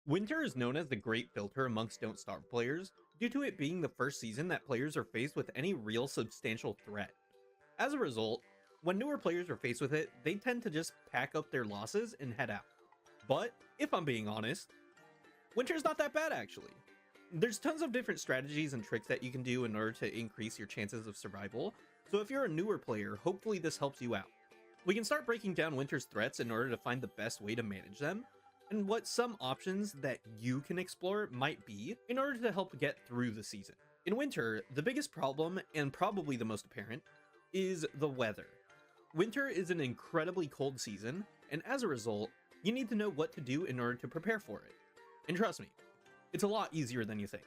Winter is known as the great filter amongst Don't Starve players, due to it being the first season that players are faced with any real substantial threat. As a result, when newer players are faced with it, they tend to just pack up their losses and head out. But, if I'm being honest, Winter's not that bad actually. There's tons of different strategies and tricks that you can do in order to increase your chances of survival, so if you're a newer player, hopefully this helps you out. We can start breaking down Winter's threats in order to find the best way to manage them, and what some options that you can explore might be in order to help get through the season. In Winter, the biggest problem, and probably the most apparent, is the weather. Winter is an incredibly cold season, and as a result, you need to know what to do in order to prepare for it. And trust me, it's a lot easier than you think.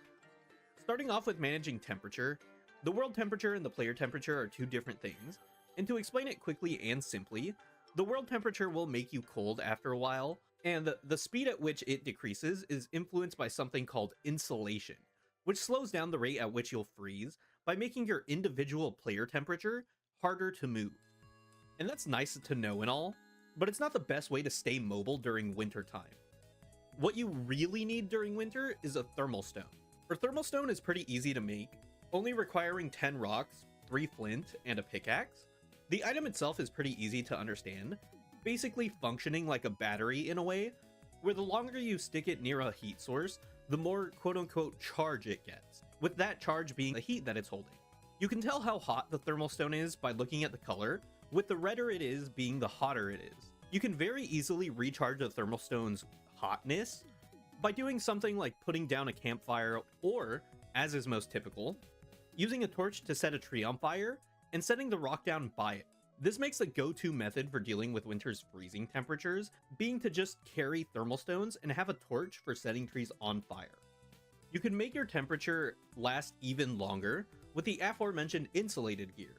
Starting off with managing temperature, the world temperature and the player temperature are two different things, and to explain it quickly and simply, the world temperature will make you cold after a while, and the speed at which it decreases is influenced by something called insulation, which slows down the rate at which you'll freeze by making your individual player temperature harder to move. And that's nice to know and all, but it's not the best way to stay mobile during winter time. What you really need during winter is a thermal stone. Our thermal stone is pretty easy to make, only requiring 10 rocks, 3 flint, and a pickaxe. The item itself is pretty easy to understand, basically functioning like a battery in a way, where the longer you stick it near a heat source, the more quote-unquote charge it gets, with that charge being the heat that it's holding. You can tell how hot the thermal stone is by looking at the color, with the redder it is being the hotter it is. You can very easily recharge the thermal stone's hotness by doing something like putting down a campfire, or, as is most typical, using a torch to set a tree on fire and setting the rock down by it. This makes the go-to method for dealing with winter's freezing temperatures being to just carry thermal stones and have a torch for setting trees on fire. You can make your temperature last even longer with the aforementioned insulated gear,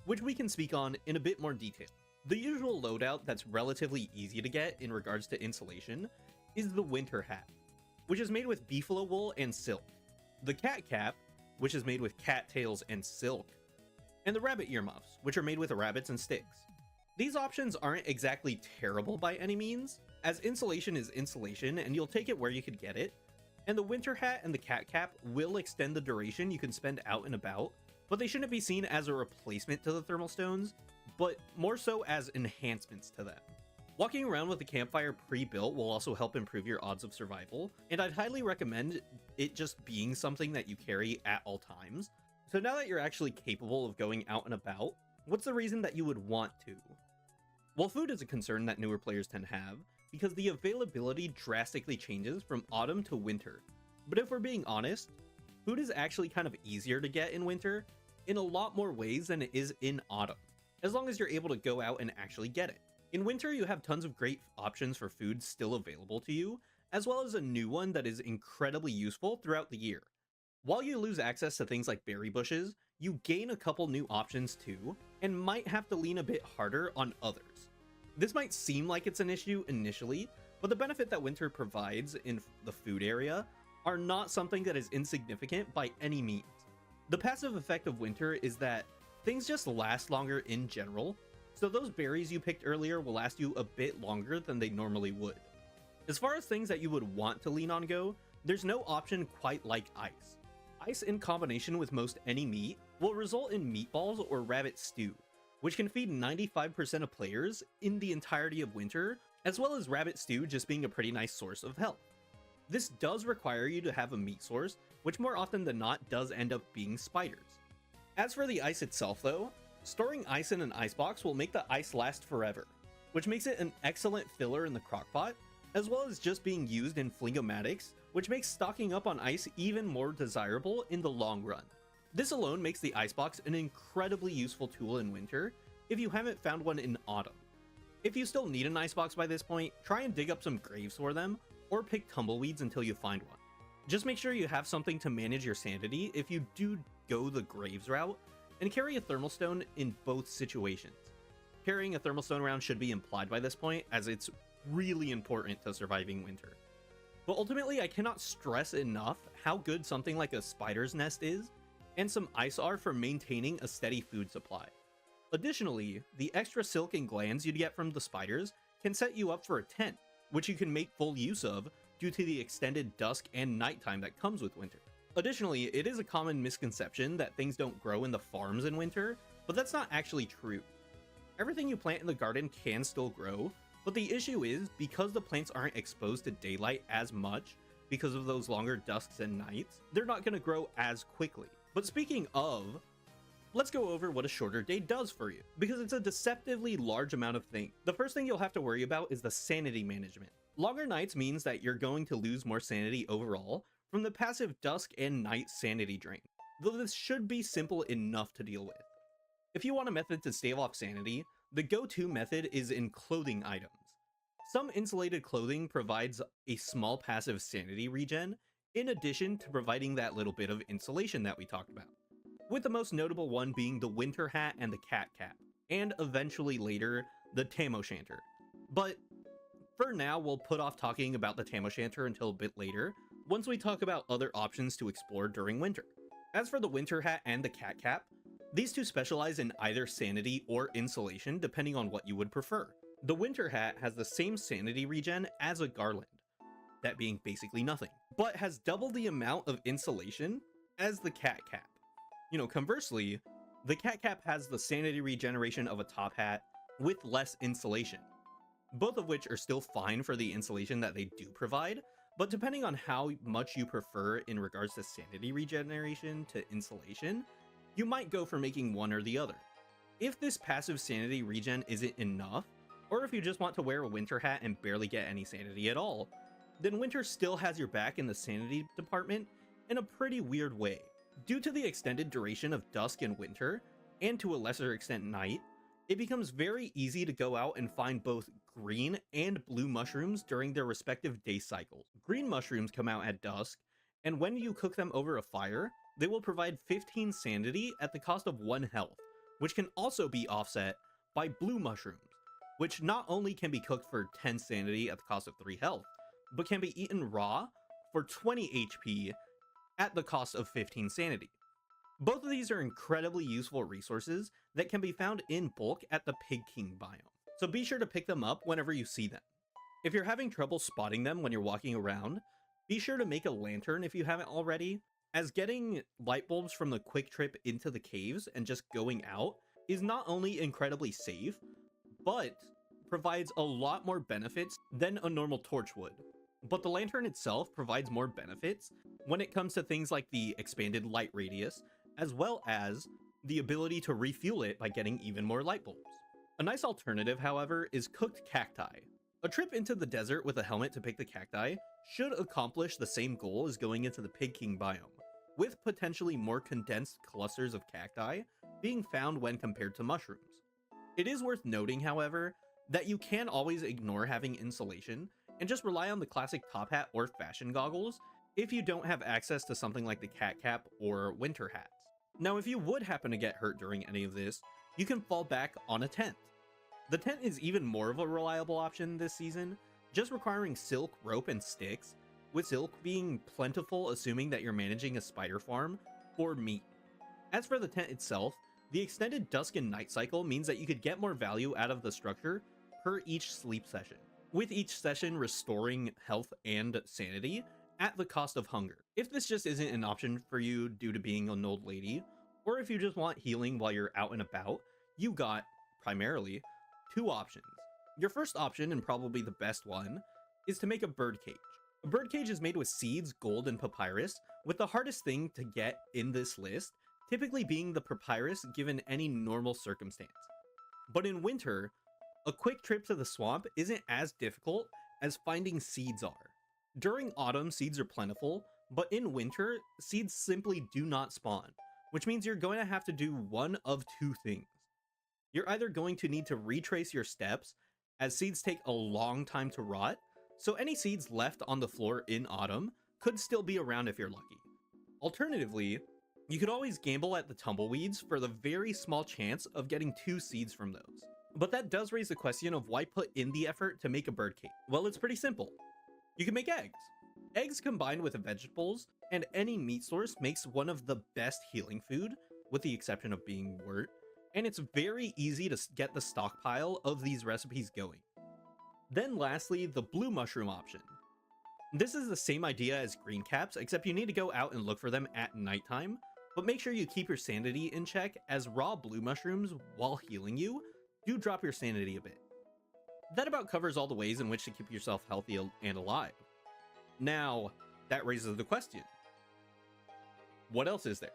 which we can speak on in a bit more detail. The usual loadout that's relatively easy to get in regards to insulation is the winter hat, which is made with beefalo wool and silk, the cat cap, which is made with cattails and silk, and the rabbit earmuffs, which are made with rabbits and sticks. These options aren't exactly terrible by any means, as insulation is insulation and you'll take it where you could get it, and the winter hat and the cat cap will extend the duration you can spend out and about, but they shouldn't be seen as a replacement to the thermal stones, but more so as enhancements to them. Walking around with the campfire pre-built will also help improve your odds of survival, and I'd highly recommend it just being something that you carry at all times. So now that you're actually capable of going out and about, what's the reason that you would want to? Well, food is a concern that newer players tend to have, because the availability drastically changes from autumn to winter. But if we're being honest, food is actually kind of easier to get in winter in a lot more ways than it is in autumn, as long as you're able to go out and actually get it. In winter, you have tons of great options for food still available to you, as well as a new one that is incredibly useful throughout the year. While you lose access to things like berry bushes, you gain a couple new options too, and might have to lean a bit harder on others. This might seem like it's an issue initially, but the benefit that winter provides in the food area are not something that is insignificant by any means. The passive effect of winter is that things just last longer in general, so those berries you picked earlier will last you a bit longer than they normally would. As far as things that you would want to lean on go, there's no option quite like ice. Ice in combination with most any meat will result in meatballs or rabbit stew, which can feed 95% of players in the entirety of winter, as well as rabbit stew just being a pretty nice source of health. This does require you to have a meat source, which more often than not does end up being spiders. As for the ice itself though, storing ice in an icebox will make the ice last forever, which makes it an excellent filler in the crockpot, as well as just being used in flingomatics, which makes stocking up on ice even more desirable in the long run. This alone makes the icebox an incredibly useful tool in winter if you haven't found one in autumn. If you still need an icebox by this point, try and dig up some graves for them, or pick tumbleweeds until you find one. Just make sure you have something to manage your sanity if you do go the graves route, and carry a thermal stone in both situations. Carrying a thermal stone around should be implied by this point, as it's really important to surviving winter. But ultimately, I cannot stress enough how good something like a spider's nest is, and some ice are for maintaining a steady food supply. Additionally, the extra silk and glands you'd get from the spiders can set you up for a tent, which you can make full use of due to the extended dusk and nighttime that comes with winter. Additionally, it is a common misconception that things don't grow in the farms in winter, but that's not actually true. Everything you plant in the garden can still grow, but the issue is, because the plants aren't exposed to daylight as much because of those longer dusks and nights, they're not going to grow as quickly. But speaking of, let's go over what a shorter day does for you, because it's a deceptively large amount of things. The first thing you'll have to worry about is the sanity management. Longer nights means that you're going to lose more sanity overall from the passive dusk and night sanity drain, though this should be simple enough to deal with. If you want a method to stave off sanity, the go-to method is in clothing items. Some insulated clothing provides a small passive sanity regen, in addition to providing that little bit of insulation that we talked about, with the most notable one being the winter hat and the cat cap, and eventually later, the tam o' shanter. But for now, we'll put off talking about the tam o' shanter until a bit later, once we talk about other options to explore during winter. As for the winter hat and the cat cap, these two specialize in either sanity or insulation depending on what you would prefer. The winter hat has the same sanity regen as a garland, that being basically nothing, but has double the amount of insulation as the cat cap. Conversely, the cat cap has the sanity regeneration of a top hat with less insulation, both of which are still fine for the insulation that they do provide, but depending on how much you prefer in regards to sanity regeneration to insulation, you might go for making one or the other. If this passive sanity regen isn't enough, or if you just want to wear a winter hat and barely get any sanity at all, then winter still has your back in the sanity department in a pretty weird way. Due to the extended duration of dusk in winter, and to a lesser extent night, it becomes very easy to go out and find both green and blue mushrooms during their respective day cycles. Green mushrooms come out at dusk, and when you cook them over a fire, they will provide 15 sanity at the cost of 1 health, which can also be offset by blue mushrooms, which not only can be cooked for 10 sanity at the cost of 3 health, but can be eaten raw for 20 HP at the cost of 15 sanity. Both of these are incredibly useful resources that can be found in bulk at the Pig King biome, so be sure to pick them up whenever you see them. If you're having trouble spotting them when you're walking around, be sure to make a lantern if you haven't already, as getting light bulbs from the quick trip into the caves and just going out is not only incredibly safe, but provides a lot more benefits than a normal torch would. But the lantern itself provides more benefits when it comes to things like the expanded light radius, as well as the ability to refuel it by getting even more light bulbs. A nice alternative, however, is cooked cacti. A trip into the desert with a helmet to pick the cacti should accomplish the same goal as going into the Pig King biome, with potentially more condensed clusters of cacti being found when compared to mushrooms. It is worth noting, however, that you can always ignore having insulation and just rely on the classic top hat or fashion goggles if you don't have access to something like the cat cap or winter hats. Now, if you would happen to get hurt during any of this, you can fall back on a tent. The tent is even more of a reliable option this season, just requiring silk, rope, and sticks, with silk being plentiful assuming that you're managing a spider farm or meat. As for the tent itself, the extended dusk and night cycle means that you could get more value out of the structure per each sleep session, with each session restoring health and sanity at the cost of hunger. If this just isn't an option for you due to being an old lady, or if you just want healing while you're out and about, you got, primarily, 2 options. Your first option, and probably the best one, is to make a bird cage. A bird cage is made with seeds, gold, and papyrus, with the hardest thing to get in this list typically being the papyrus given any normal circumstance. But in winter, a quick trip to the swamp isn't as difficult as finding seeds are. During autumn, seeds are plentiful, but in winter, seeds simply do not spawn, which means you're going to have to do one of 2 things. You're either going to need to retrace your steps, as seeds take a long time to rot, so any seeds left on the floor in autumn could still be around if you're lucky. Alternatively, you could always gamble at the tumbleweeds for the very small chance of getting 2 seeds from those. But that does raise the question of why put in the effort to make a bird cage. Well, it's pretty simple. You can make eggs. Eggs combined with vegetables and any meat source makes one of the best healing food, with the exception of being wort, and it's very easy to get the stockpile of these recipes going. Then lastly, the blue mushroom option. This is the same idea as green caps, except you need to go out and look for them at nighttime, but make sure you keep your sanity in check, as raw blue mushrooms, while healing you, do drop your sanity a bit. That about covers all the ways in which to keep yourself healthy and alive. Now, that raises the question, what else is there?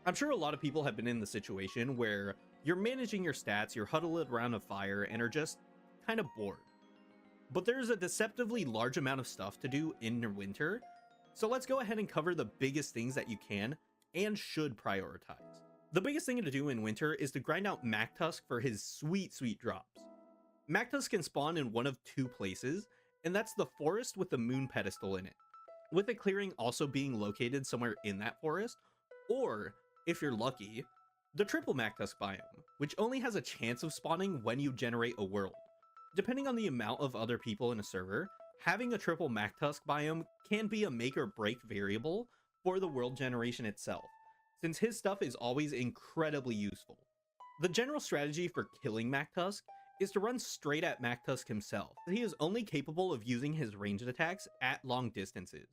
I'm sure a lot of people have been in the situation where you're managing your stats, you're huddled around a fire, and are just kind of bored. But there's a deceptively large amount of stuff to do in winter, so let's go ahead and cover the biggest things that you can and should prioritize. The biggest thing to do in winter is to grind out McTusk for his sweet drops. McTusk can spawn in one of two places, and that's the forest with the moon pedestal in it, with a clearing also being located somewhere in that forest, or, if you're lucky, the triple McTusk biome, which only has a chance of spawning when you generate a world. Depending on the amount of other people in a server, having a triple McTusk biome can be a make or break variable for the world generation itself, since his stuff is always incredibly useful. The general strategy for killing McTusk is to run straight at McTusk himself. He is only capable of using his ranged attacks at long distances,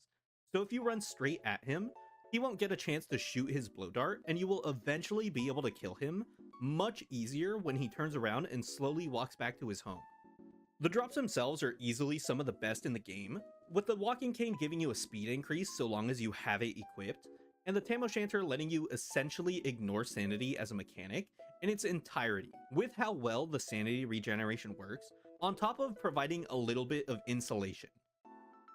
so if you run straight at him, he won't get a chance to shoot his blow dart, and you will eventually be able to kill him much easier when he turns around and slowly walks back to his home. The drops themselves are easily some of the best in the game, with the walking cane giving you a speed increase so long as you have it equipped, and the Tam O'Shanter letting you essentially ignore sanity as a mechanic in its entirety, with how well the sanity regeneration works, on top of providing a little bit of insulation.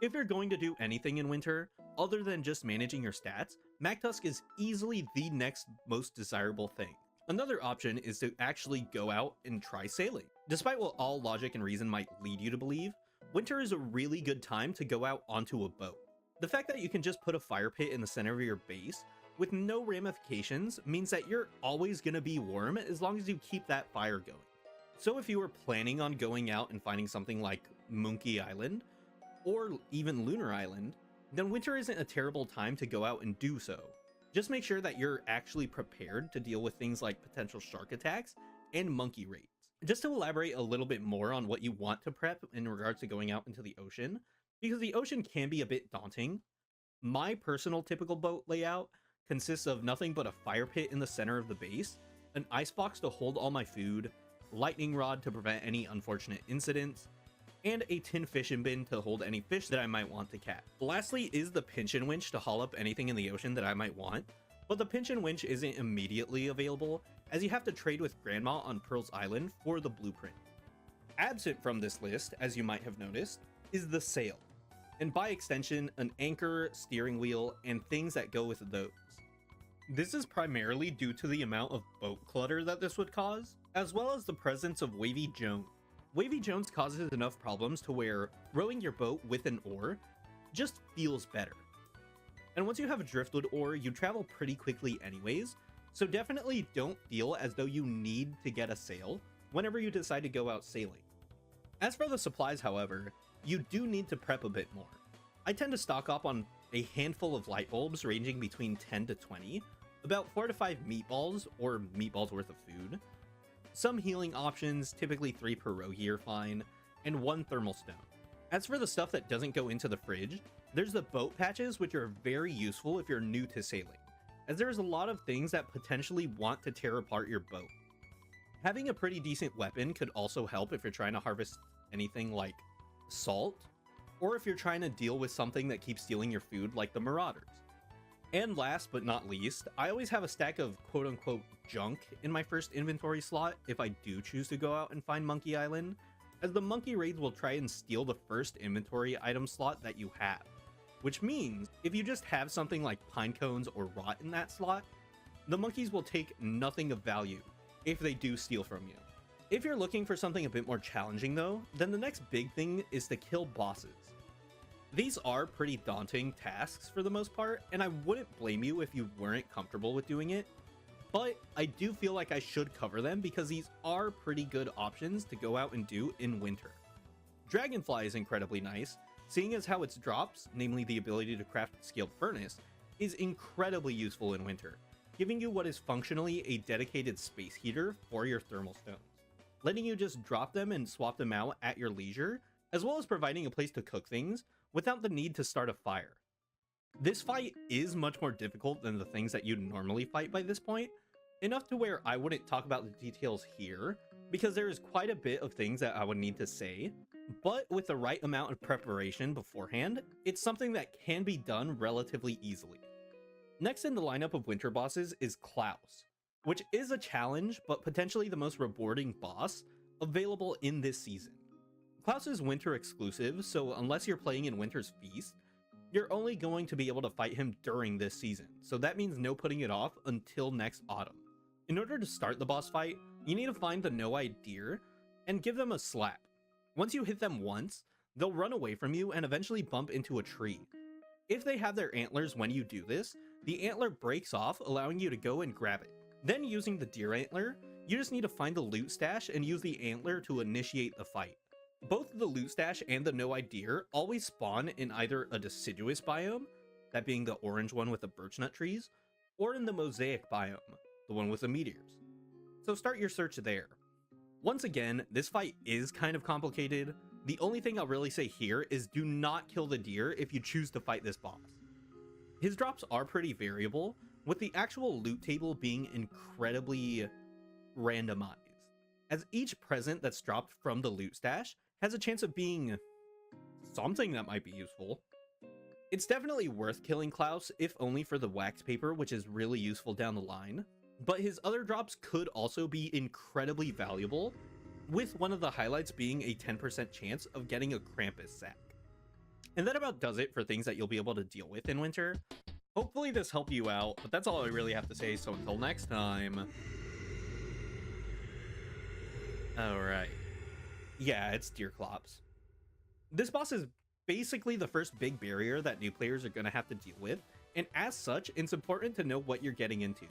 If you're going to do anything in winter, other than just managing your stats, McTusk is easily the next most desirable thing. Another option is to actually go out and try sailing. Despite what all logic and reason might lead you to believe, winter is a really good time to go out onto a boat. The fact that you can just put a fire pit in the center of your base with no ramifications means that you're always going to be warm as long as you keep that fire going. So if you were planning on going out and finding something like Monkey Island, or even Lunar Island, then winter isn't a terrible time to go out and do so. Just make sure that you're actually prepared to deal with things like potential shark attacks and monkey raids. Just to elaborate a little bit more on what you want to prep in regards to going out into the ocean, because the ocean can be a bit daunting, my personal typical boat layout consists of nothing but a fire pit in the center of the base, an icebox to hold all my food, lightning rod to prevent any unfortunate incidents, and a tin fishing bin to hold any fish that I might want to catch. Lastly is the pinch and winch to haul up anything in the ocean that I might want, but the pinch and winch isn't immediately available, as you have to trade with Grandma on Pearl's Island for the blueprint. Absent from this list, as you might have noticed, is the sail, and by extension, an anchor, steering wheel, and things that go with those. This is primarily due to the amount of boat clutter that this would cause, as well as the presence of Wavy Jones. Wavy Jones causes enough problems to where rowing your boat with an oar just feels better. And once you have a driftwood oar, you travel pretty quickly anyways, so definitely don't feel as though you need to get a sail whenever you decide to go out sailing. As for the supplies, however, you do need to prep a bit more. I tend to stock up on a handful of light bulbs ranging between 10 to 20, about 4 to 5 meatballs or meatballs worth of food, some healing options, typically 3 pierogi are fine, and 1 thermal stone. As for the stuff that doesn't go into the fridge, there's the boat patches, which are very useful if you're new to sailing, as there's a lot of things that potentially want to tear apart your boat. Having a pretty decent weapon could also help if you're trying to harvest anything like salt, or if you're trying to deal with something that keeps stealing your food like the marauders. And last but not least, I always have a stack of quote-unquote junk in my first inventory slot if I do choose to go out and find Monkey Island, as the monkey raids will try and steal the first inventory item slot that you have. Which means, if you just have something like pine cones or rot in that slot, the monkeys will take nothing of value if they do steal from you. If you're looking for something a bit more challenging though, then the next big thing is to kill bosses. These are pretty daunting tasks for the most part, and I wouldn't blame you if you weren't comfortable with doing it, but I do feel like I should cover them because these are pretty good options to go out and do in winter. Dragonfly is incredibly nice, seeing as how its drops, namely the ability to craft scaled furnace, is incredibly useful in winter, giving you what is functionally a dedicated space heater for your thermal stones, letting you just drop them and swap them out at your leisure, as well as providing a place to cook things without the need to start a fire. This fight is much more difficult than the things that you'd normally fight by this point, enough to where I wouldn't talk about the details here, because there is quite a bit of things that I would need to say, but with the right amount of preparation beforehand, it's something that can be done relatively easily. Next in the lineup of winter bosses is Klaus, which is a challenge, but potentially the most rewarding boss available in this season. Klaus is winter exclusive, so unless you're playing in Winter's Feast, you're only going to be able to fight him during this season, so that means no putting it off until next autumn. In order to start the boss fight, you need to find the no-eyed deer and give them a slap. Once you hit them once, they'll run away from you and eventually bump into a tree. If they have their antlers when you do this, the antler breaks off, allowing you to go and grab it. Then using the deer antler, you just need to find the loot stash and use the antler to initiate the fight. Both the loot stash and the no-eyed deer always spawn in either a deciduous biome, that being the orange one with the birchnut trees, or in the mosaic biome, the one with the meteors. So start your search there. Once again, this fight is kind of complicated. The only thing I'll really say here is do not kill the deer if you choose to fight this boss. His drops are pretty variable, with the actual loot table being incredibly randomized, as each present that's dropped from the loot stash has a chance of being something that might be useful. It's definitely worth killing Klaus, if only for the wax paper, which is really useful down the line, but his other drops could also be incredibly valuable, with one of the highlights being a 10% chance of getting a Krampus sack. And that about does it for things that you'll be able to deal with in winter. Hopefully this helped you out, but that's all I really have to say, so until next time. Alright. Yeah, it's Deerclops. This boss is basically the first big barrier that new players are going to have to deal with, and as such, it's important to know what you're getting into.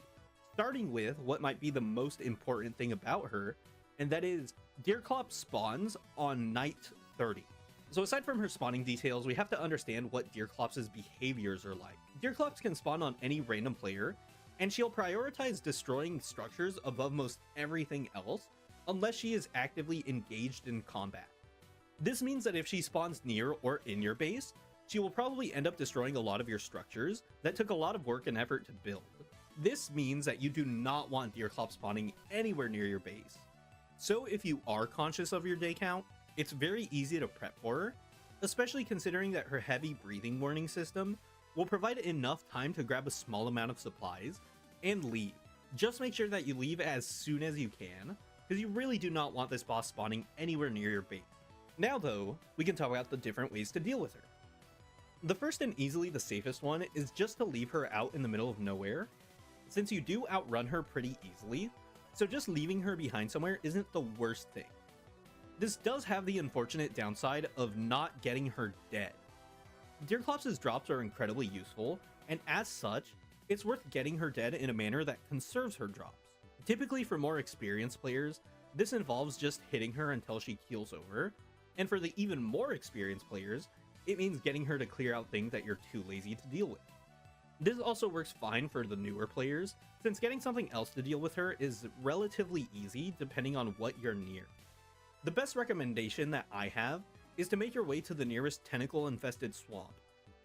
Starting with what might be the most important thing about her, and that is Deerclops spawns on night 30. So aside from her spawning details, we have to understand what Deerclops' behaviors are like. Deerclops can spawn on any random player, and she'll prioritize destroying structures above most everything else, unless she is actively engaged in combat. This means that if she spawns near or in your base, she will probably end up destroying a lot of your structures that took a lot of work and effort to build. This means that you do not want Deerclops spawning anywhere near your base. So if you are conscious of your day count, it's very easy to prep for her, especially considering that her heavy breathing warning system will provide enough time to grab a small amount of supplies and leave. Just make sure that you leave as soon as you can, because you really do not want this boss spawning anywhere near your base. Now though, we can talk about the different ways to deal with her. The first and easily the safest one is just to leave her out in the middle of nowhere, since you do outrun her pretty easily, so just leaving her behind somewhere isn't the worst thing. This does have the unfortunate downside of not getting her dead. Deerclops' drops are incredibly useful, and as such, it's worth getting her dead in a manner that conserves her drops. Typically for more experienced players, this involves just hitting her until she keels over, and for the even more experienced players, it means getting her to clear out things that you're too lazy to deal with. This also works fine for the newer players, since getting something else to deal with her is relatively easy depending on what you're near. The best recommendation that I have is to make your way to the nearest tentacle-infested swamp,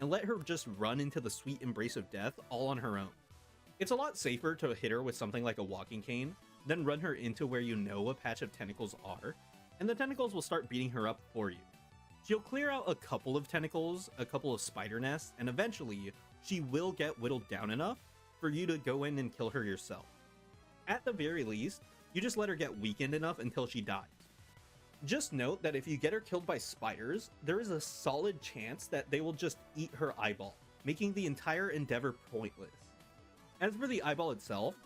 and let her just run into the sweet embrace of death all on her own. It's a lot safer to hit her with something like a walking cane, then run her into where you know a patch of tentacles are, and the tentacles will start beating her up for you. She'll clear out a couple of tentacles, a couple of spider nests, and eventually, she will get whittled down enough for you to go in and kill her yourself. At the very least, you just let her get weakened enough until she dies. Just note that if you get her killed by spiders, there is a solid chance that they will just eat her eyeball, making the entire endeavor pointless. As for the eyeball itself,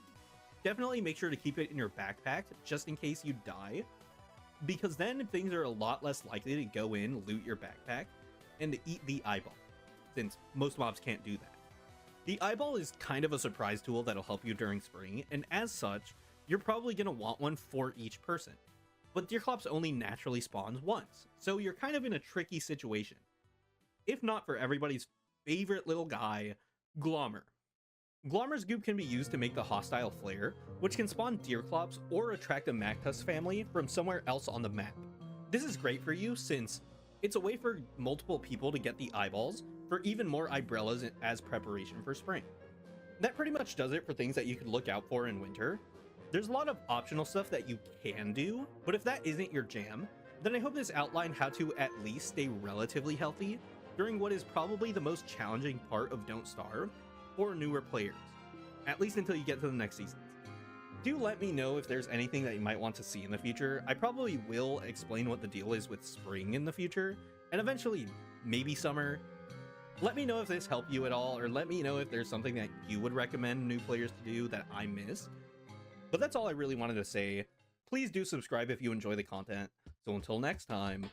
definitely make sure to keep it in your backpack just in case you die, because then things are a lot less likely to go in, loot your backpack, and eat the eyeball, since most mobs can't do that. The eyeball is kind of a surprise tool that'll help you during spring, and as such, you're probably going to want one for each person. But Deerclops only naturally spawns once, so you're kind of in a tricky situation. If not for everybody's favorite little guy, Glommer. Glommer's goop can be used to make the hostile flare, which can spawn Deerclops or attract a McTusk family from somewhere else on the map. This is great for you since It's a way for multiple people to get the eyeballs for even more Ibrellas as preparation for spring. That pretty much does it for things that you could look out for in winter. There's a lot of optional stuff that you can do, but if that isn't your jam, then I hope this outlined how to at least stay relatively healthy during what is probably the most challenging part of Don't Starve for newer players, at least until you get to the next season. Do let me know if there's anything that you might want to see in the future. I probably will explain what the deal is with spring in the future, and eventually maybe summer. Let me know if this helped you at all, or let me know if there's something that you would recommend new players to do that I missed. But that's all I really wanted to say. Please do subscribe if you enjoy the content. So until next time,